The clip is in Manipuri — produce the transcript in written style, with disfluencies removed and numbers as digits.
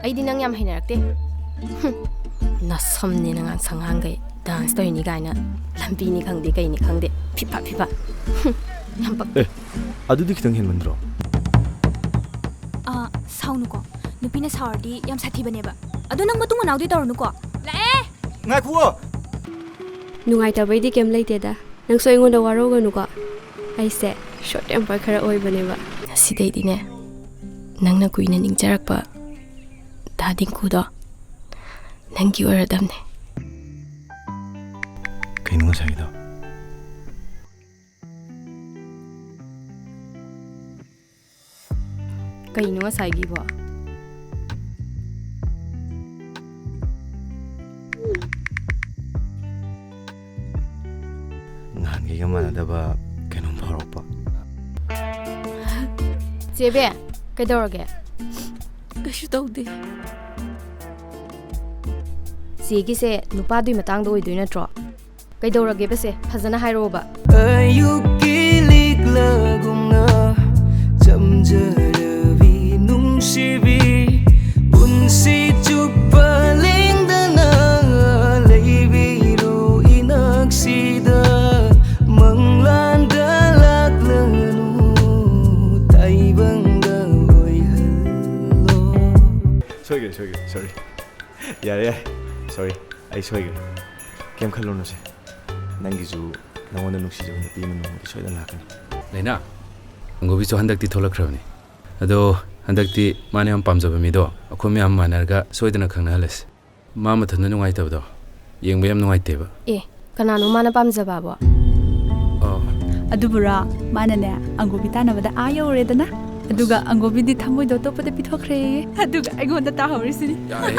ꯑꯩꯗꯤ ꯅꯪ ꯌꯥꯝ ꯍꯩꯅꯔꯛꯇꯦ ꯅꯁꯝꯅꯦ ꯅꯉꯥꯡ ꯁꯪꯉꯥꯡꯈꯩ ꯗꯥꯟꯁ ꯇꯧꯔꯤꯅꯤ ꯀꯥꯏꯅ ꯂꯝꯕꯤꯅꯤ ꯈꯪꯗꯦ ꯀꯩꯅꯤ ꯈꯪꯗꯦ ꯐꯤꯐꯥ ꯐꯤꯐꯥ ꯌꯥꯝ ꯄꯛ ꯑꯗꯨꯗꯤ ꯈꯤꯇꯪ ꯍꯦꯟꯃꯟꯗ꯭ꯔꯣ ꯁꯥꯎꯅꯨꯀꯣ ꯅꯨꯄꯤꯅ ꯁꯥꯎꯔꯗꯤ ꯌꯥꯝ ꯁꯥꯊꯤꯕꯅꯦꯕ ꯑꯗꯣ ꯅꯪ ꯃꯇꯨꯡ ꯃꯅꯥꯎꯗꯤ ꯇꯧꯔꯅꯨꯀꯣ ꯂꯥꯛꯑꯦ ꯉꯥꯏꯈꯨꯑꯣ ꯅꯨꯡꯉꯥꯏꯇꯕꯩꯗꯤ ꯀꯩꯝ ꯂꯩꯇꯦꯗ ꯅꯪꯁꯨ ꯑꯩꯉꯣꯟꯗ ꯋꯥꯔꯧꯒꯅꯨꯀꯣ ꯑꯩꯁꯦ ꯁꯣꯔꯠ ꯇꯦꯝꯄꯔ ꯈꯔ ꯑꯣꯏꯕꯅꯦꯕ ꯉꯁꯤꯗꯩꯗꯤꯅꯦ ꯅꯪꯅ ꯀꯨꯏꯅ ꯅꯤꯡꯖꯔꯛꯄ ꯗꯥ ꯗꯤꯡꯀꯨꯗꯣ ꯅꯪꯒꯤ ꯑꯣꯏꯔꯗꯝꯅꯦ ꯀꯩꯅꯣ ꯉꯁꯥꯏꯒꯤꯗꯣ ꯀꯩꯅꯣ ꯉꯁꯥꯏꯒꯤꯕꯣ ꯅꯍꯥꯟꯒꯩꯒ ꯃꯥꯟꯅꯗꯕ ꯀꯩꯅꯣꯝ ꯐꯥꯎꯔꯛꯄ ꯆꯦꯕꯦ ꯀꯩꯗꯧꯔꯒꯦ ꯀꯩꯁꯨ ꯇꯧꯗꯦ ꯆꯦꯒꯤꯁꯦ ꯅꯨꯄꯥꯗꯨꯒꯤ ꯃꯇꯥꯡꯗ ꯑꯣꯏꯗꯣꯏ ꯅꯠꯇ꯭ꯔꯣ ꯀꯩꯗꯧꯔꯒꯦ ꯕꯁꯦ ꯐꯖꯅ ꯍꯥꯏꯔꯛꯑꯣꯕ ꯑꯌꯨꯛꯀꯤ ꯂꯤꯛꯂꯒꯨꯝꯅ ꯆꯝꯖꯔꯕꯤ ꯅꯨꯡꯁꯤꯕꯤ ꯄꯨꯟꯁꯤ ꯆꯨꯞꯄ ꯂꯦꯡꯗꯅ ꯂꯩꯕꯤꯔꯣ ꯏꯅꯛꯁꯤꯗ ꯃꯪꯂꯥꯟꯗ ꯂꯥꯛꯂꯅꯨ ꯇꯥꯏꯕꯪꯗ ꯑꯣꯏꯍꯜꯂꯣ ꯁꯣꯏꯒ꯭ꯔꯦ ꯁꯣꯔꯤ ꯌꯥꯔꯦ ꯁꯣꯔꯤ ꯑꯩ ꯁꯣꯏꯒ꯭ꯔꯦ ꯀꯩꯝ ꯈꯜꯂꯨꯅꯨꯁꯦ ꯅꯪꯒꯤꯁꯨ ꯅꯉꯣꯟꯗ ꯅꯨꯡꯁꯤꯖꯕ ꯅꯨꯄꯤ ꯑꯃ ꯅꯣꯡꯃꯗꯤ ꯁꯣꯏꯗꯅ ꯂꯥꯛꯀꯅꯤ ꯂꯩꯅꯥ ꯑꯪꯒꯣꯕꯤꯁꯨ ꯍꯟꯗꯛꯇꯤ ꯊꯣꯛꯂꯛꯈ꯭ꯔꯕꯅꯤ ꯑꯗꯣ ꯍꯟꯗꯛꯇꯤ ꯃꯥꯅ ꯌꯥꯝ ꯄꯥꯝꯖꯕ ꯃꯤꯗꯣ ꯑꯩꯈꯣꯏ ꯃꯌꯥꯝ ꯃꯥꯟꯅꯔꯒ ꯁꯣꯏꯗꯅ ꯈꯪꯅꯍꯜꯂꯁꯤ ꯃꯥ ꯃꯊꯟꯇ ꯅꯨꯡꯉꯥꯏꯇꯕꯗꯣ ꯌꯦꯡꯕ ꯌꯥꯝ ꯅꯨꯡꯉꯥꯏꯇꯦꯕ ꯑꯦ ꯀꯅꯥꯅꯣ ꯃꯥꯅ ꯄꯥꯝꯖꯕꯕꯣ ꯑꯗꯨꯕꯨꯔꯣ ꯃꯥꯅꯅꯦ ꯑꯪꯒꯣꯕꯤ ꯇꯥꯟꯅꯕꯗ ꯌꯧꯔꯦꯗꯅ ꯑꯗꯨꯒ ꯑꯪꯒꯣꯕꯤꯗꯤ ꯊꯃꯣꯏꯗꯣ ꯑꯇꯣꯞꯄꯗ ꯄꯤꯊꯣꯛꯈ꯭ꯔꯦ ꯑꯗꯨꯒ ꯑꯩꯉꯣꯟꯗ ꯇꯥꯍꯧꯔꯤꯁꯤꯅꯤ ꯌꯥꯔꯦ